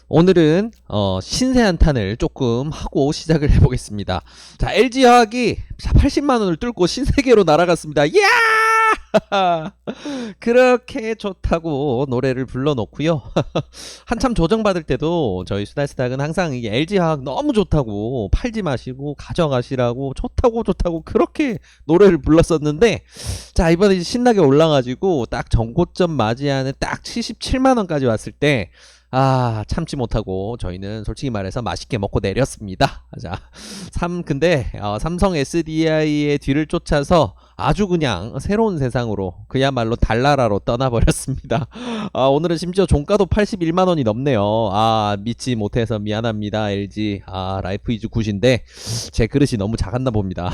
오늘은 신세 한탄을 조금 하고 시작을 해보겠습니다. 자, LG화학이 80만원을 뚫고 신세계로 날아갔습니다. 이야! 그렇게 좋다고 노래를 불러놓고요. 한참 조정받을 때도 저희 수다스닥은 항상 이게 LG화학 너무 좋다고 팔지 마시고 가져가시라고 좋다고 그렇게 노래를 불렀었는데, 자, 이번에 이제 신나게 올라가지고 딱 전고점 맞이하는 딱 77만원까지 왔을 때 참지 못하고 저희는 솔직히 말해서 맛있게 먹고 내렸습니다. 자, 근데 삼성 SDI의 뒤를 쫓아서 아주 그냥 새로운 세상으로 그야말로 달나라로 떠나버렸습니다. 오늘은 심지어 종가도 81만원이 넘네요. 믿지 못해서 미안합니다, LG. 라이프 이즈 굿인데 제 그릇이 너무 작았나 봅니다.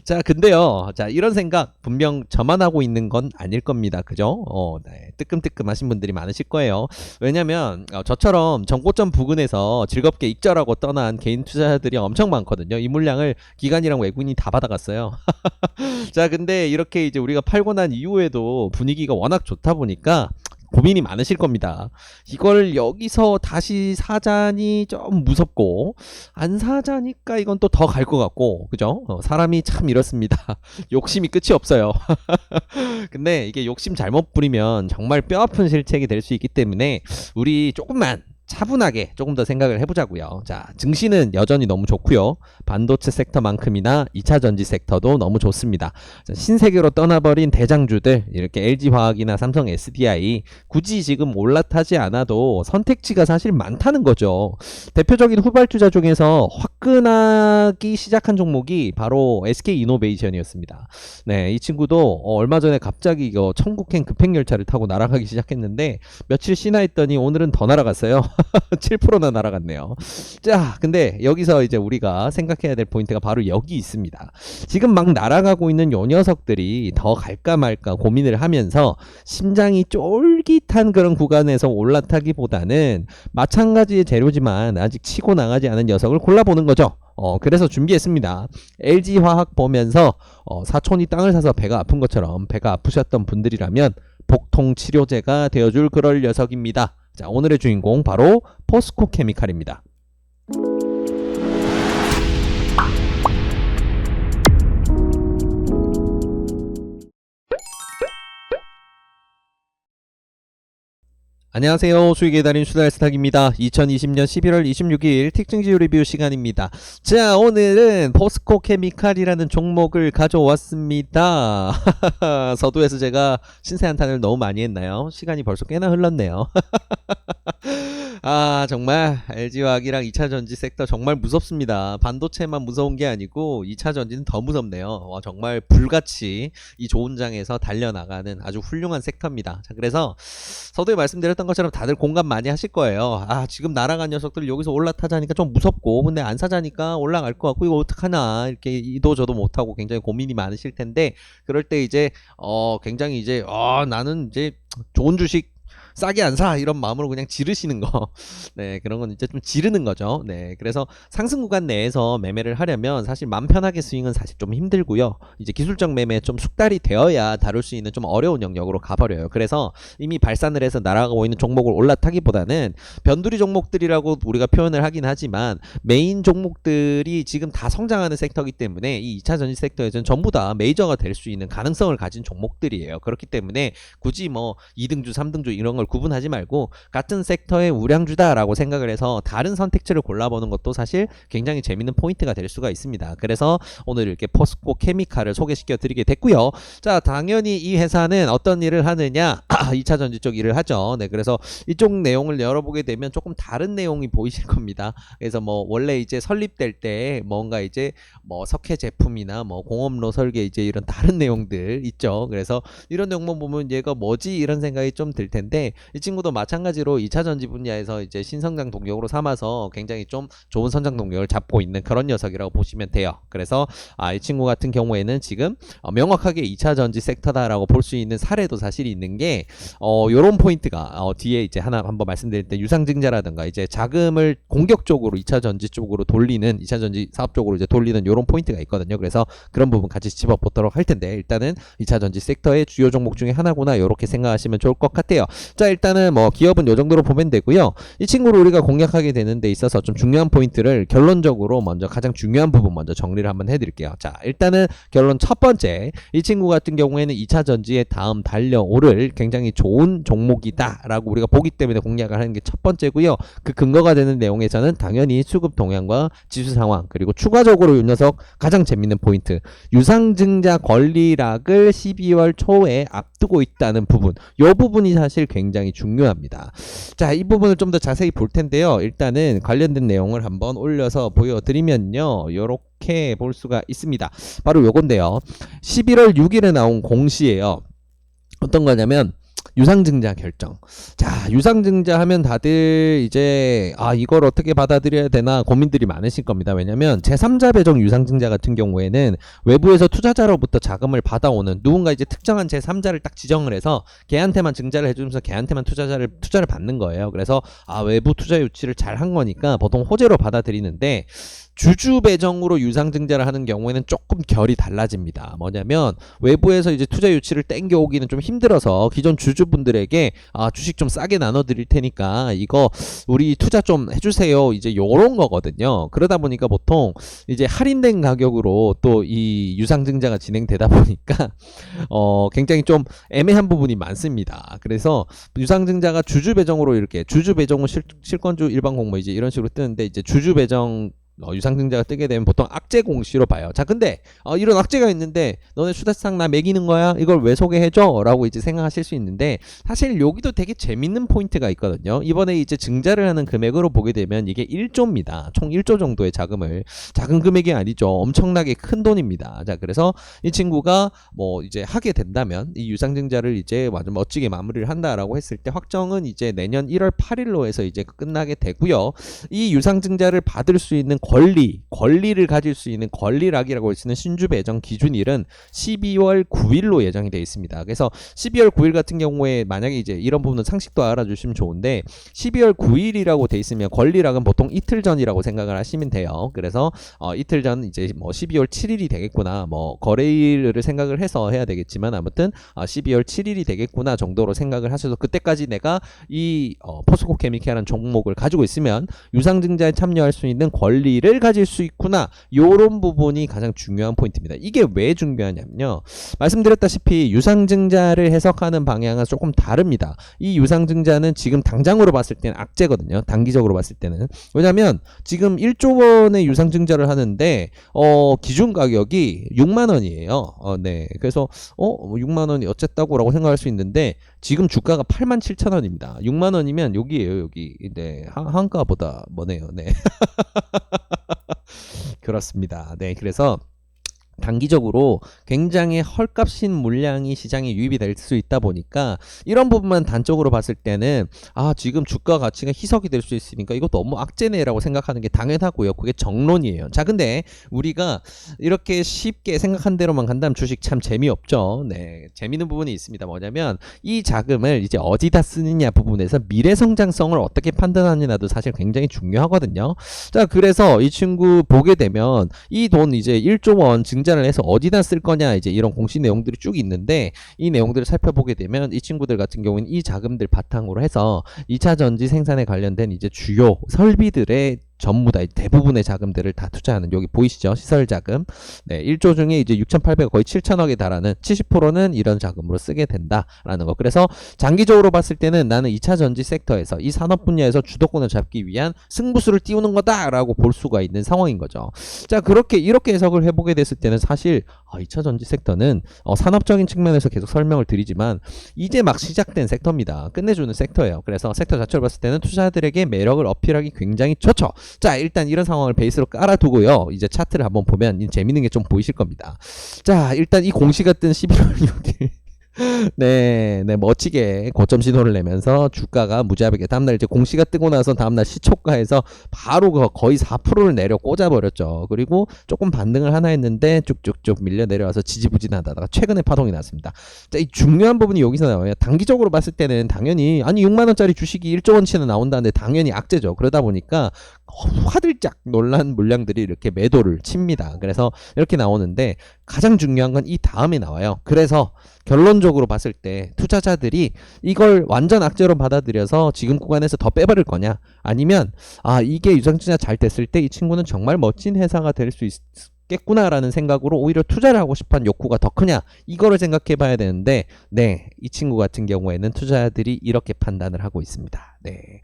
자, 근데요, 자, 이런 생각 분명 저만 하고 있는 건 아닐 겁니다. 그죠? 네, 뜨끔뜨끔하신 분들이 많으실 거예요. 왜냐면 저처럼 전고점 부근에서 즐겁게 익절하고 떠난 개인 투자자들이 엄청 많거든요. 이 물량을 기관이랑 외국인이 다 받아갔어요. 자, 근데 이렇게 이제 우리가 팔고 난 이후에도 분위기가 워낙 좋다 보니까 고민이 많으실 겁니다. 이걸 여기서 다시 사자니 좀 무섭고, 안 사자니까 이건 또 더 갈 것 같고, 그죠? 사람이 참 이렇습니다. 욕심이 끝이 없어요. 근데 이게 욕심 잘못 부리면 정말 뼈아픈 실책이 될 수 있기 때문에 우리 조금만 차분하게 조금 더 생각을 해보자고요. 자, 증시는 여전히 너무 좋고요. 반도체 섹터만큼이나 2차 전지 섹터도 너무 좋습니다. 자, 신세계로 떠나버린 대장주들, 이렇게 LG화학이나 삼성 SDI 굳이 지금 올라타지 않아도 선택지가 사실 많다는 거죠. 대표적인 후발주자 중에서 화끈하기 시작한 종목이 바로 SK이노베이션이었습니다. 네, 이 친구도 얼마 전에 갑자기 이거 천국행 급행열차를 타고 날아가기 시작했는데 며칠 쉬나 했더니 오늘은 더 날아갔어요. 7%나 날아갔네요. 자, 근데 여기서 이제 우리가 생각해야 될 포인트가 바로 여기 있습니다. 지금 막 날아가고 있는 요 녀석들이 더 갈까 말까 고민을 하면서 심장이 쫄깃한 그런 구간에서 올라타기보다는 마찬가지의 재료지만 아직 치고 나가지 않은 녀석을 골라보는 거죠. 그래서 준비했습니다. LG화학 보면서 사촌이 땅을 사서 배가 아픈 것처럼 배가 아프셨던 분들이라면 복통 치료제가 되어줄 그럴 녀석입니다. 자, 오늘의 주인공 바로 포스코 케미칼입니다. 안녕하세요. 수익의 달인 수달스탁입니다. 2020년 11월 26일 특징지수 리뷰 시간입니다. 자, 오늘은 포스코 케미칼이라는 종목을 가져왔습니다. 서두에서 제가 신세 한탄을 너무 많이 했나요? 시간이 벌써 꽤나 흘렀네요. 정말 LG화학이랑 2차전지 섹터 정말 무섭습니다. 반도체만 무서운 게 아니고 2차전지는 더 무섭네요. 정말 불같이 이 좋은 장에서 달려나가는 아주 훌륭한 섹터입니다. 자, 그래서 서두에 말씀드렸던 것처럼 다들 공감 많이 하실 거예요. 지금 날아간 녀석들 여기서 올라타자니까 좀 무섭고, 근데 안 사자니까 올라갈 것 같고, 이거 어떡하나, 이렇게 이도저도 못하고 굉장히 고민이 많으실 텐데, 그럴 때 이제 굉장히 이제 나는 이제 좋은 주식 싸게 안 사, 이런 마음으로 그냥 지르시는 거. 네, 그런 건 이제 좀 지르는 거죠. 네, 그래서 상승 구간 내에서 매매를 하려면 사실 맘 편하게 스윙은 사실 좀 힘들고요. 이제 기술적 매매 좀 숙달이 되어야 다룰 수 있는 좀 어려운 영역으로 가버려요. 그래서 이미 발산을 해서 날아가고 있는 종목을 올라타기보다는 변두리 종목들이라고 우리가 표현을 하긴 하지만 메인 종목들이 지금 다 성장하는 섹터이기 때문에 이 2차 전지 섹터에서는 전부 다 메이저가 될 수 있는 가능성을 가진 종목들이에요. 그렇기 때문에 굳이 뭐 2등주, 3등주 이런 걸 구분하지 말고 같은 섹터의 우량주다라고 생각을 해서 다른 선택지를 골라보는 것도 사실 굉장히 재밌는 포인트가 될 수가 있습니다. 그래서 오늘 이렇게 포스코 케미칼을 소개시켜 드리게 됐고요. 자, 당연히 이 회사는 어떤 일을 하느냐, 2차 전지 쪽 일을 하죠. 네, 그래서 이쪽 내용을 열어보게 되면 조금 다른 내용이 보이실 겁니다. 그래서 뭐 원래 이제 설립될 때 뭔가 이제 뭐 석회 제품이나 뭐 공업로 설계 이제 이런 다른 내용들 있죠. 그래서 이런 내용만 보면 얘가 뭐지 이런 생각이 좀 들 텐데, 이 친구도 마찬가지로 2차 전지 분야에서 이제 신성장 동력으로 삼아서 굉장히 좀 좋은 선장 동력을 잡고 있는 그런 녀석이라고 보시면 돼요. 그래서 이 친구 같은 경우에는 지금 명확하게 2차 전지 섹터다라고 볼 수 있는 사례도 사실 있는 게 요런 포인트가 뒤에 이제 하나 한번 말씀드릴 때 유상증자라든가 이제 자금을 공격적으로 2차 전지 쪽으로 돌리는 2차 전지 사업 쪽으로 이제 돌리는 요런 포인트가 있거든요. 그래서 그런 부분 같이 집어보도록 할 텐데, 일단은 2차 전지 섹터의 주요 종목 중에 하나구나 이렇게 생각하시면 좋을 것 같아요. 자, 자, 일단은 뭐 기업은 요 정도로 보면 되고요. 이 친구를 우리가 공략하게 되는 데 있어서 좀 중요한 포인트를 결론적으로 먼저 가장 중요한 부분 먼저 정리를 한번 해드릴게요. 자, 일단은 결론 첫 번째, 이 친구 같은 경우에는 2차 전지의 다음 달려오를 굉장히 좋은 종목이다 라고 우리가 보기 때문에 공략을 하는 게 첫 번째고요. 그 근거가 되는 내용에서는 당연히 수급 동향과 지수 상황, 그리고 추가적으로 이 녀석 가장 재밌는 포인트, 유상증자 권리락을 12월 초에 앞두고 있다는 부분, 이 부분이 사실 굉장히 중요합니다. 자, 이 부분을 좀 더 자세히 볼 텐데요. 일단은 관련된 내용을 한번 올려서 보여드리면요, 요렇게 볼 수가 있습니다. 바로 요건데요, 11월 6일에 나온 공시예요. 어떤 거냐면 유상증자 결정. 자, 유상증자 하면 다들 이제 이걸 어떻게 받아들여야 되나 고민들이 많으실 겁니다. 왜냐면 제3자 배정 유상증자 같은 경우에는 외부에서 투자자로부터 자금을 받아오는, 누군가 이제 특정한 제3자를 딱 지정을 해서 걔한테만 증자를 해주면서 걔한테만 투자를 받는 거예요. 그래서 외부 투자 유치를 잘 한 거니까 보통 호재로 받아들이는데, 주주 배정으로 유상증자를 하는 경우에는 조금 결이 달라집니다. 뭐냐면 외부에서 이제 투자 유치를 땡겨오기는 좀 힘들어서 기존 주주분들에게 주식 좀 싸게 나눠드릴 테니까 이거 우리 투자 좀 해주세요, 이제 요런 거거든요. 그러다 보니까 보통 이제 할인된 가격으로 또 이 유상증자가 진행되다 보니까 굉장히 좀 애매한 부분이 많습니다. 그래서 유상증자가 주주 배정으로, 이렇게 주주 배정은 실권주 일반 공모 이제 이런 식으로 뜨는데, 이제 주주 배정 유상증자가 뜨게 되면 보통 악재 공시로 봐요. 자, 근데 이런 악재가 있는데 너네 수다상 나 매기는 거야? 이걸 왜 소개해줘? 라고 이제 생각하실 수 있는데, 사실 여기도 되게 재밌는 포인트가 있거든요. 이번에 이제 증자를 하는 금액으로 보게 되면 이게 1조입니다. 총 1조 정도의 자금을, 작은 금액이 아니죠. 엄청나게 큰 돈입니다. 자, 그래서 이 친구가 뭐 이제 하게 된다면 이 유상증자를 이제 아주 멋지게 마무리를 한다라고 했을 때, 확정은 이제 내년 1월 8일로 해서 이제 끝나게 되고요. 이 유상증자를 받을 수 있는 권리를 가질 수 있는 권리락이라고 할 수 있는 신주 배정 기준일은 12월 9일로 예정이 되어 있습니다. 그래서 12월 9일 같은 경우에 만약에 이제 이런 부분은 상식도 알아주시면 좋은데, 12월 9일이라고 돼 있으면 권리락은 보통 이틀 전이라고 생각을 하시면 돼요. 그래서 이틀 전 이제 뭐 12월 7일이 되겠구나, 뭐 거래일을 생각을 해서 해야 되겠지만 아무튼 12월 7일이 되겠구나 정도로 생각을 하셔서, 그때까지 내가 이 포스코 케미칼이라는 종목을 가지고 있으면 유상증자에 참여할 수 있는 권리를 가질 수 있구나, 요런 부분이 가장 중요한 포인트입니다. 이게 왜 중요하냐면요, 말씀드렸다시피 유상증자를 해석하는 방향은 조금 다릅니다. 이 유상증자는 지금 당장으로 봤을 때는 악재거든요. 단기적으로 봤을 때는. 왜냐면 지금 1조 원의 유상증자를 하는데 기준 가격이 6만 원이에요. 네. 그래서 6만 원이 어쨌다고 라고 생각할 수 있는데, 지금 주가가 8만 7천 원입니다. 6만 원이면 여기에요, 여기. 네. 한가보다 뭐네요. 네. 그렇습니다. 네, 그래서 단기적으로 굉장히 헐값인 물량이 시장에 유입이 될 수 있다 보니까, 이런 부분만 단적으로 봤을 때는 지금 주가 가치가 희석이 될 수 있으니까 이거 너무 악재네라고 생각하는 게 당연하고요. 그게 정론이에요. 자, 근데 우리가 이렇게 쉽게 생각한 대로만 간다면 주식 참 재미없죠. 네, 재미있는 부분이 있습니다. 뭐냐면 이 자금을 이제 어디다 쓰느냐 부분에서 미래 성장성을 어떻게 판단하느냐도 사실 굉장히 중요하거든요. 자, 그래서 이 친구 보게 되면 이 돈 이제 1조 원 증자를 해서 어디다 쓸 거냐, 이제 이런 공시 내용들이 쭉 있는데, 이 내용들을 살펴보게 되면 이 친구들 같은 경우는 이 자금들 바탕으로 해서 2차 전지 생산에 관련된 이제 주요 설비들의 전부 다 대부분의 자금들을 다 투자하는, 여기 보이시죠? 시설 자금. 네, 1조 중에 이제 6,800억, 거의 7천억에 달하는 70%는 이런 자금으로 쓰게 된다라는 거. 그래서 장기적으로 봤을 때는 나는 2차 전지 섹터에서 이 산업 분야에서 주도권을 잡기 위한 승부수를 띄우는 거다라고 볼 수가 있는 상황인 거죠. 자, 이렇게 해석을 해보게 됐을 때는 사실 2차 전지 섹터는 산업적인 측면에서 계속 설명을 드리지만 이제 막 시작된 섹터입니다. 끝내주는 섹터예요. 그래서 섹터 자체를 봤을 때는 투자자들에게 매력을 어필하기 굉장히 좋죠. 자, 일단 이런 상황을 베이스로 깔아두고요, 이제 차트를 한번 보면 재밌는 게 좀 보이실 겁니다. 자, 일단 이 공시가 뜬 11월 6일 네, 멋지게 고점 신호를 내면서 주가가 무지하게 다음날 이제 공시가 뜨고 나서 다음날 시초가에서 바로 거의 4%를 내려 꽂아버렸죠. 그리고 조금 반등을 하나 했는데 쭉쭉쭉 밀려 내려와서 지지부진하다가 최근에 파동이 났습니다. 자, 이 중요한 부분이 여기서 나와요. 단기적으로 봤을 때는 당연히 6만 원짜리 주식이 1조 원치는 나온다는데 당연히 악재죠. 그러다 보니까 화들짝 놀란 물량들이 이렇게 매도를 칩니다. 그래서 이렇게 나오는데 가장 중요한 건 이 다음에 나와요. 그래서 결론적으로 봤을 때 투자자들이 이걸 완전 악재로 받아들여서 지금 구간에서 더 빼버릴 거냐, 아니면 이게 유상증자 잘 됐을 때 이 친구는 정말 멋진 회사가 될 수 있겠구나라는 생각으로 오히려 투자를 하고 싶은 욕구가 더 크냐, 이거를 생각해 봐야 되는데, 네, 이 친구 같은 경우에는 투자자들이 이렇게 판단을 하고 있습니다. 네,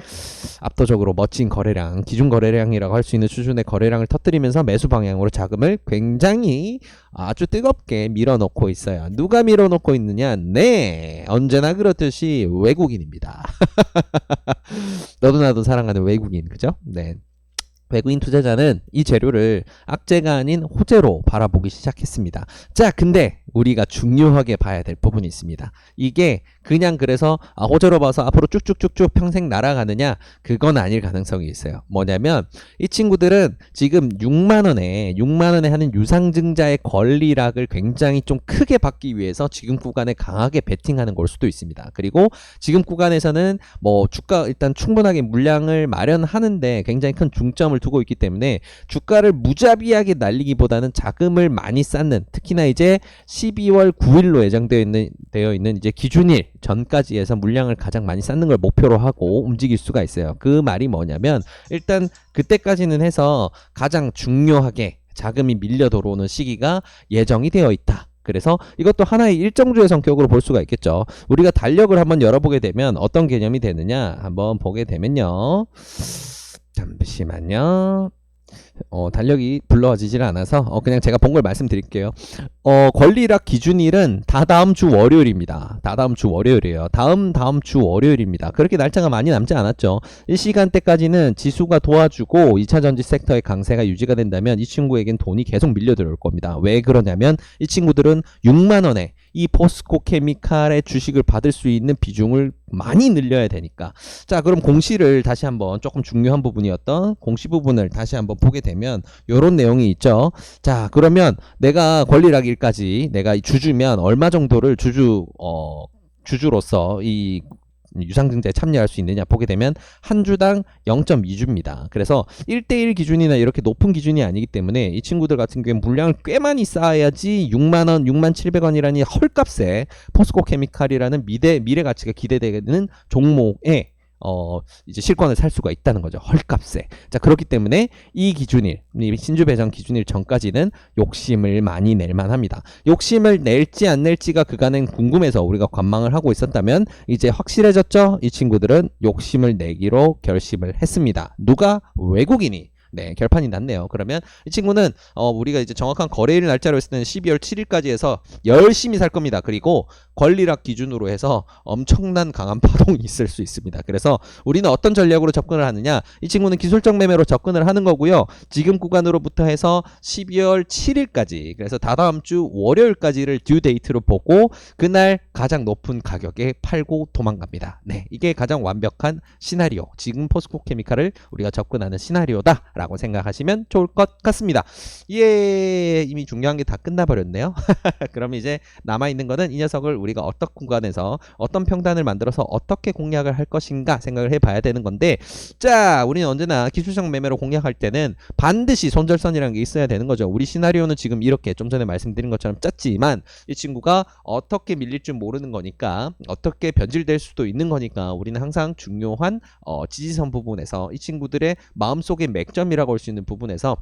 압도적으로 멋진 거래량, 기준 거래량이라고 할 수 있는 수준의 거래량을 터뜨리면서 매수 방향으로 자금을 굉장히 아주 뜨겁게 밀어넣고 있어요. 누가 밀어넣고 있느냐? 네, 언제나 그렇듯이 외국인입니다. 너도 나도 사랑하는 외국인, 그죠? 네. 외국인 투자자는 이 재료를 악재가 아닌 호재로 바라보기 시작했습니다. 자, 근데 우리가 중요하게 봐야 될 부분이 있습니다. 이게 그냥 그래서 호재로 봐서 앞으로 쭉쭉쭉쭉 평생 날아가느냐, 그건 아닐 가능성이 있어요. 뭐냐면 이 친구들은 지금 6만원에 하는 유상증자의 권리락을 굉장히 좀 크게 받기 위해서 지금 구간에 강하게 베팅하는 걸 수도 있습니다. 그리고 지금 구간에서는 뭐 주가 일단 충분하게 물량을 마련하는데 굉장히 큰 중점을 두고 있기 때문에 주가를 무자비하게 날리기보다는 자금을 많이 쌓는, 특히나 이제 12월 9일로 예정되어 있는 이제 기준일 전까지 해서 물량을 가장 많이 쌓는 걸 목표로 하고 움직일 수가 있어요. 그 말이 뭐냐면 일단 그때까지는 해서 가장 중요하게 자금이 밀려 들어오는 시기가 예정이 되어 있다. 그래서 이것도 하나의 일정주의 성격으로 볼 수가 있겠죠. 우리가 달력을 한번 열어보게 되면 어떤 개념이 되느냐 한번 보게 되면요. 잠시만요. 달력이 불러지질 않아서 그냥 제가 본 걸 말씀드릴게요. 권리락 기준일은 다다음 주 월요일입니다. 다다음 주 월요일이에요. 다음 주 월요일입니다. 그렇게 날짜가 많이 남지 않았죠. 이 시간대까지는 지수가 도와주고 2차 전지 섹터의 강세가 유지가 된다면 이 친구에겐 돈이 계속 밀려 들어올 겁니다. 왜 그러냐면 이 친구들은 6만 원에 이 포스코 케미칼의 주식을 받을 수 있는 비중을 많이 늘려야 되니까. 자, 그럼 공시를 다시 한번, 조금 중요한 부분이었던 공시 부분을 다시 한번 보게 되면 요런 내용이 있죠. 자, 그러면 내가 권리락일까지 내가 주주면 얼마 정도를 주주로서 이 유상증자에 참여할 수 있느냐 보게 되면 한 주당 0.2주입니다. 그래서 1대1 기준이나 이렇게 높은 기준이 아니기 때문에 이 친구들 같은 경우에 물량을 꽤 많이 쌓아야지 6만원, 6만700원이라니 헐값에 포스코 케미칼이라는 미래 가치가 기대되는 종목에 이제 실권을 살 수가 있다는 거죠. 헐값에. 자, 그렇기 때문에 이 기준일, 신주 배정 기준일 전까지는 욕심을 많이 낼 만합니다. 욕심을 낼지 안 낼지가 그간엔 궁금해서 우리가 관망을 하고 있었다면 이제 확실해졌죠? 이 친구들은 욕심을 내기로 결심을 했습니다. 누가? 외국인이. 네, 결판이 났네요. 그러면 이 친구는 우리가 이제 정확한 거래일 날짜로 했을 때는 12월 7일까지 해서 열심히 살 겁니다. 그리고 권리락 기준으로 해서 엄청난 강한 파동이 있을 수 있습니다. 그래서 우리는 어떤 전략으로 접근을 하느냐, 이 친구는 기술적 매매로 접근을 하는 거고요. 지금 구간으로부터 해서 12월 7일까지, 그래서 다다음 주 월요일까지를 듀 데이트로 보고 그날 가장 높은 가격에 팔고 도망갑니다. 네, 이게 가장 완벽한 시나리오, 지금 포스코 케미칼을 우리가 접근하는 시나리오다 라고 생각하시면 좋을 것 같습니다. 예, 이미 중요한 게 다 끝나버렸네요. 그럼 이제 남아있는 거는 이 녀석을 우리가 어떤 구간에서 어떤 평단을 만들어서 어떻게 공략을 할 것인가 생각을 해봐야 되는 건데, 자, 우리는 언제나 기술적 매매로 공략할 때는 반드시 손절선이라는 게 있어야 되는 거죠. 우리 시나리오는 지금 이렇게 좀 전에 말씀드린 것처럼 짰지만 이 친구가 어떻게 밀릴 줄 모르는 거니까, 어떻게 변질될 수도 있는 거니까 우리는 항상 중요한 지지선 부분에서 이 친구들의 마음속의 맥점 이라고 할 수 있는 부분에서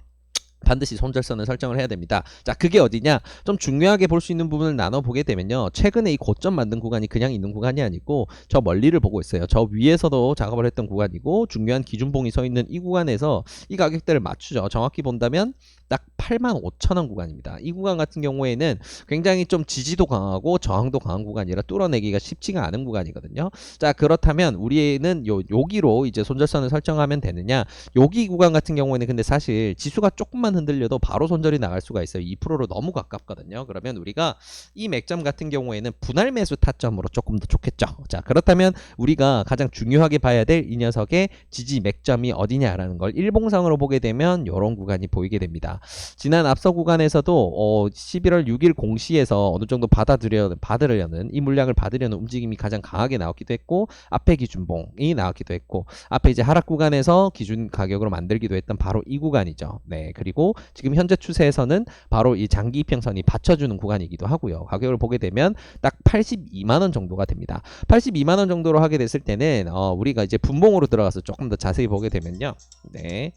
반드시 손절선을 설정을 해야 됩니다. 자, 그게 어디냐? 좀 중요하게 볼 수 있는 부분을 나눠보게 되면요. 최근에 이 고점 만든 구간이 그냥 있는 구간이 아니고 저 멀리를 보고 있어요. 저 위에서도 작업을 했던 구간이고 중요한 기준봉이 서 있는 이 구간에서 이 가격대를 맞추죠. 정확히 본다면 딱 85,000원 구간입니다. 이 구간 같은 경우에는 굉장히 좀 지지도 강하고 저항도 강한 구간이라 뚫어내기가 쉽지가 않은 구간이거든요. 자, 그렇다면 우리는 여기로 이제 손절선을 설정하면 되느냐? 여기 구간 같은 경우에는 근데 사실 지수가 조금만 흔들려도 바로 손절이 나갈 수가 있어요. 2%로 너무 가깝거든요. 그러면 우리가 이 맥점 같은 경우에는 분할 매수 타점으로 조금 더 좋겠죠. 자, 그렇다면 우리가 가장 중요하게 봐야 될 이 녀석의 지지 맥점이 어디냐라는 걸 일봉상으로 보게 되면 이런 구간이 보이게 됩니다. 있습니다. 지난 앞서 구간에서도 11월 6일 공시에서 어느 정도 받으려는 이 물량을 받으려는 움직임이 가장 강하게 나왔기도 했고, 앞에 기준봉이 나왔기도 했고, 앞에 이제 하락 구간에서 기준 가격으로 만들기도 했던 바로 이 구간이죠. 네, 그리고 지금 현재 추세에서는 바로 이 장기 이평선이 받쳐주는 구간이기도 하고요. 가격을 보게 되면 딱 82만 원 정도가 됩니다. 82만 원 정도로 하게 됐을 때는 우리가 이제 분봉으로 들어가서 조금 더 자세히 보게 되면요. 네.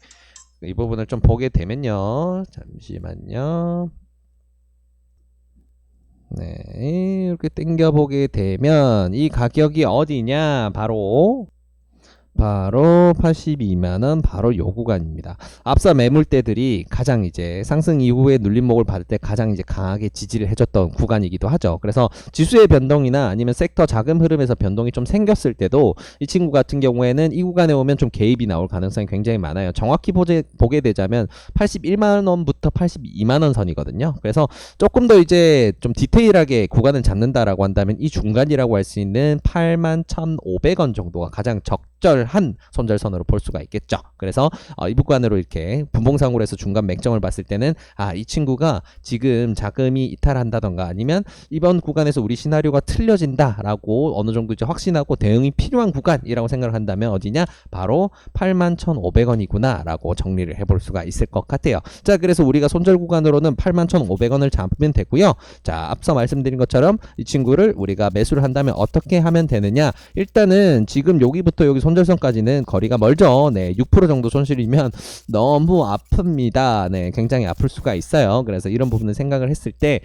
이 부분을 좀 보게 되면요. 잠시만요. 네. 이렇게 당겨 보게 되면 이 가격이 어디냐? 바로 82만원 바로 요 구간입니다. 앞서 매물대들이 가장 이제 상승 이후에 눌림목을 받을 때 가장 이제 강하게 지지를 해줬던 구간이기도 하죠. 그래서 지수의 변동이나 아니면 섹터 자금 흐름에서 변동이 좀 생겼을 때도 이 친구 같은 경우에는 이 구간에 오면 좀 개입이 나올 가능성이 굉장히 많아요. 정확히 보게 되자면 81만원부터 82만원 선이거든요. 그래서 조금 더 이제 좀 디테일하게 구간을 잡는다라고 한다면 이 중간이라고 할 수 있는 81,500원 정도가 가장 적절한 손절선으로 볼 수가 있겠죠. 그래서 이 구간으로 이렇게 분봉상으로 해서 중간 맥점을 봤을 때는 이 친구가 지금 자금이 이탈한다던가 아니면 이번 구간에서 우리 시나리오가 틀려진다라고 어느 정도 이제 확신하고 대응이 필요한 구간이라고 생각을 한다면 어디냐? 바로 81,500원이구나 라고 정리를 해볼 수가 있을 것 같아요. 자, 그래서 우리가 손절 구간으로는 81,500원을 잡으면 되고요. 자, 앞서 말씀드린 것처럼 이 친구를 우리가 매수를 한다면 어떻게 하면 되느냐? 일단은 지금 여기부터 여기 손절선까지는 거리가 멀죠. 네, 6% 정도 손실이면 너무 아픕니다. 네, 굉장히 아플 수가 있어요. 그래서 이런 부분을 생각을 했을 때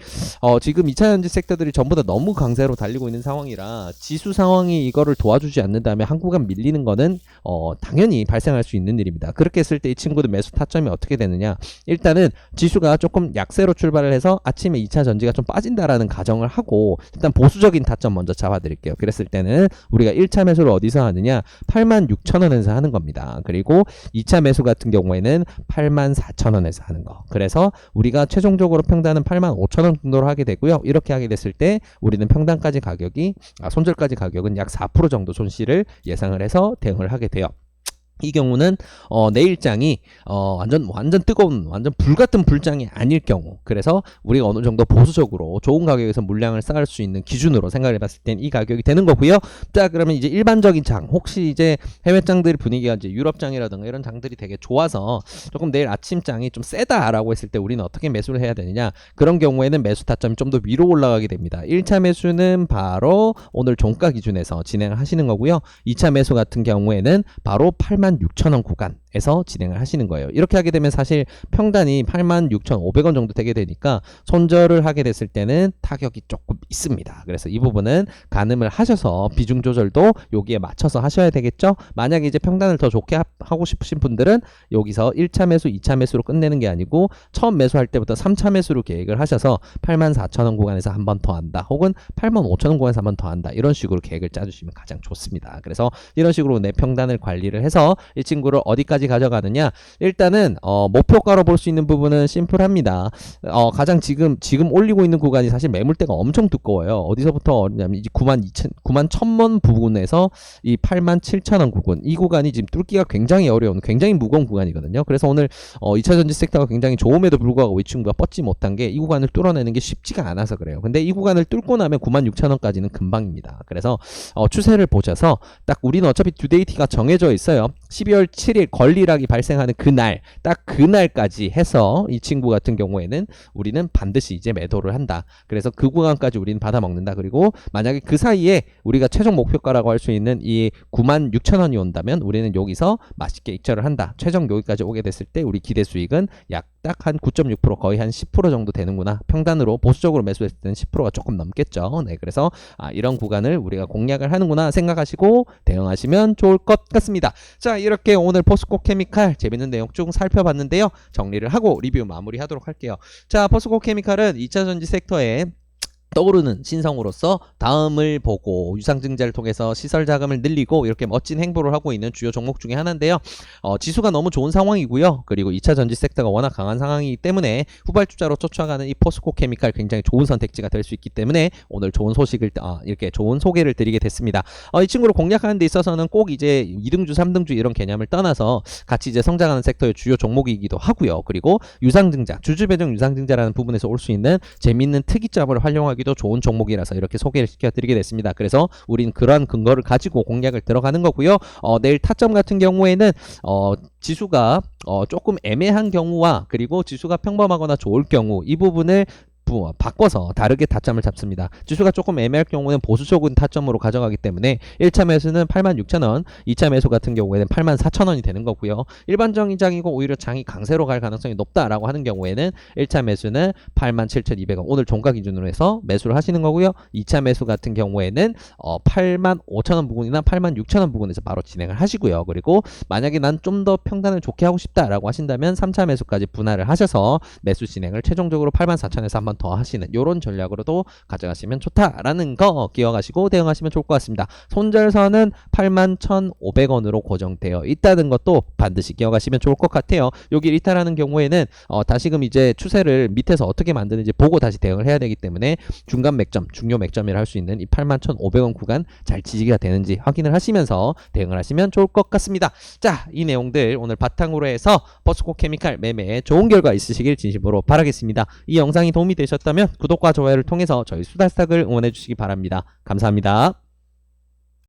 지금 2차 전지 섹터들이 전부 다 너무 강세로 달리고 있는 상황이라 지수 상황이 이거를 도와주지 않는다면 한 구간 밀리는 거는 당연히 발생할 수 있는 일입니다. 그렇게 했을 때 이 친구들 매수 타점이 어떻게 되느냐? 일단은 지수가 조금 약세로 출발을 해서 아침에 2차 전지가 좀 빠진다라는 가정을 하고 일단 보수적인 타점 먼저 잡아드릴게요. 그랬을 때는 우리가 1차 매수를 어디서 하느냐? 86,000원에서 하는 겁니다. 그리고 2차 매수 같은 경우에는 84,000원에서 하는 거. 그래서 우리가 최종적으로 평단은 85,000원 정도로 하게 되고요. 이렇게 하게 됐을 때 우리는 평단까지 가격이 손절까지 가격은 약 4% 정도 손실을 예상을 해서 대응을 하게 돼요. 이 경우는 내일장이 완전 뜨거운 완전 불같은 불장이 아닐 경우, 그래서 우리가 어느 정도 보수적으로 좋은 가격에서 물량을 쌓을 수 있는 기준으로 생각해 봤을 땐 이 가격이 되는 거고요. 자, 그러면 이제 일반적인 장, 혹시 이제 해외 장들 분위기가 이제 유럽 장이라든가 이런 장들이 되게 좋아서 조금 내일 아침 장이 좀 세다라고 했을 때 우리는 어떻게 매수를 해야 되느냐? 그런 경우에는 매수 타점이 좀 더 위로 올라가게 됩니다. 1차 매수는 바로 오늘 종가 기준에서 진행을 하시는 거고요. 2차 매수 같은 경우에는 바로 86,000원 구간에서 진행을 하시는 거예요. 이렇게 하게 되면 사실 평단이 86,500원 정도 되게 되니까 손절을 하게 됐을 때는 타격이 조금 있습니다. 그래서 이 부분은 가늠을 하셔서 비중 조절도 여기에 맞춰서 하셔야 되겠죠. 만약에 이제 평단을 더 좋게 하고 싶으신 분들은 여기서 1차 매수, 2차 매수로 끝내는 게 아니고 처음 매수할 때부터 3차 매수로 계획을 하셔서 84,000원 구간에서 한 번 더 한다, 혹은 85,000원 구간에서 한 번 더 한다, 이런 식으로 계획을 짜주시면 가장 좋습니다. 그래서 이런 식으로 내 평단을 관리를 해서 이 친구를 어디까지 가져가느냐? 일단은 목표가로 볼 수 있는 부분은 심플합니다. 가장 지금 올리고 있는 구간이 사실 매물대가 엄청 두꺼워요. 어디서부터 어냐면 이제 91,000원 부분에서 이 87,000원 구간, 이 구간이 지금 뚫기가 굉장히 어려운, 굉장히 무거운 구간이거든요. 그래서 오늘 2차 전지 섹터가 굉장히 좋음에도 불구하고 이 친구가 뻗지 못한 게 이 구간을 뚫어내는 게 쉽지가 않아서 그래요. 근데 이 구간을 뚫고 나면 96,000원까지는 금방입니다. 그래서 추세를 보셔서 딱 우리는 어차피 듀데이티가 정해져 있어요. 12월 7일 권리락이 발생하는 그날, 딱 그날까지 해서 이 친구 같은 경우에는 우리는 반드시 이제 매도를 한다. 그래서 그 구간까지 우리는 받아먹는다. 그리고 만약에 그 사이에 우리가 최종 목표가라고 할 수 있는 이 96,000원이 온다면 우리는 여기서 맛있게 익절을 한다. 최종 여기까지 오게 됐을 때 우리 기대 수익은 약 딱 한 9.6%, 거의 한 10% 정도 되는구나. 평단으로 보수적으로 매수했을 때는 10%가 조금 넘겠죠. 네, 그래서 이런 구간을 우리가 공략을 하는구나 생각하시고 대응하시면 좋을 것 같습니다. 자, 이렇게 오늘 포스코 케미칼 재밌는 내용 쭉 살펴봤는데요. 정리를 하고 리뷰 마무리하도록 할게요. 자, 포스코 케미칼은 2차 전지 섹터에 떠오르는 신성으로서 다음을 보고 유상증자를 통해서 시설 자금을 늘리고 이렇게 멋진 행보를 하고 있는 주요 종목 중에 하나인데요. 지수가 너무 좋은 상황이고요. 그리고 2차 전지 섹터가 워낙 강한 상황이기 때문에 후발주자로 쫓아가는 이 포스코 케미칼 굉장히 좋은 선택지가 될 수 있기 때문에 오늘 좋은 소식을 이렇게 좋은 소개를 드리게 됐습니다. 이 친구를 공략하는 데 있어서는 꼭 이제 2등주, 3등주 이런 개념을 떠나서 같이 이제 성장하는 섹터의 주요 종목이기도 하고요. 그리고 유상증자, 주주배정 유상증자라는 부분에서 올 수 있는 재밌는 특이점을 활용하기도 좋은 종목이라서 이렇게 소개를 시켜드리게 됐습니다. 그래서 우린 그러한 근거를 가지고 공략을 들어가는 거고요. 내일 타점 같은 경우에는 지수가 조금 애매한 경우와 그리고 지수가 평범하거나 좋을 경우 이 부분을 바꿔서 다르게 타점을 잡습니다. 지수가 조금 애매할 경우는 보수적인 타점으로 가져가기 때문에 1차 매수는 86,000원, 2차 매수 같은 경우에는 84,000원이 되는 거고요. 일반적인 장이고 오히려 장이 강세로 갈 가능성이 높다라고 하는 경우에는 1차 매수는 87,200원 오늘 종가 기준으로 해서 매수를 하시는 거고요. 2차 매수 같은 경우에는 85,000원 부근이나 86,000원 부근에서 바로 진행을 하시고요. 그리고 만약에 난 좀 더 평단을 좋게 하고 싶다라고 하신다면 3차 매수까지 분할을 하셔서 매수 진행을 최종적으로 84,000원에서 한번 더 하시는 이런 전략으로도 가져가시면 좋다라는 거 기억하시고 대응하시면 좋을 것 같습니다. 손절선은 81,500원으로 고정되어 있다는 것도 반드시 기억하시면 좋을 것 같아요. 여기 이탈하는 경우에는 다시금 이제 추세를 밑에서 어떻게 만드는지 보고 다시 대응을 해야 되기 때문에 중간 맥점, 중요 맥점이라 할 수 있는 이 81,500원 구간 잘 지지가 되는지 확인을 하시면서 대응을 하시면 좋을 것 같습니다. 자, 이 내용들 오늘 바탕으로 해서 포스코 케미칼 매매에 좋은 결과 있으시길 진심으로 바라겠습니다. 이 영상이 도움이 되셨다면 구독과 좋아요를 통해서 저희 수다스탁을 응원해 주시기 바랍니다. 감사합니다.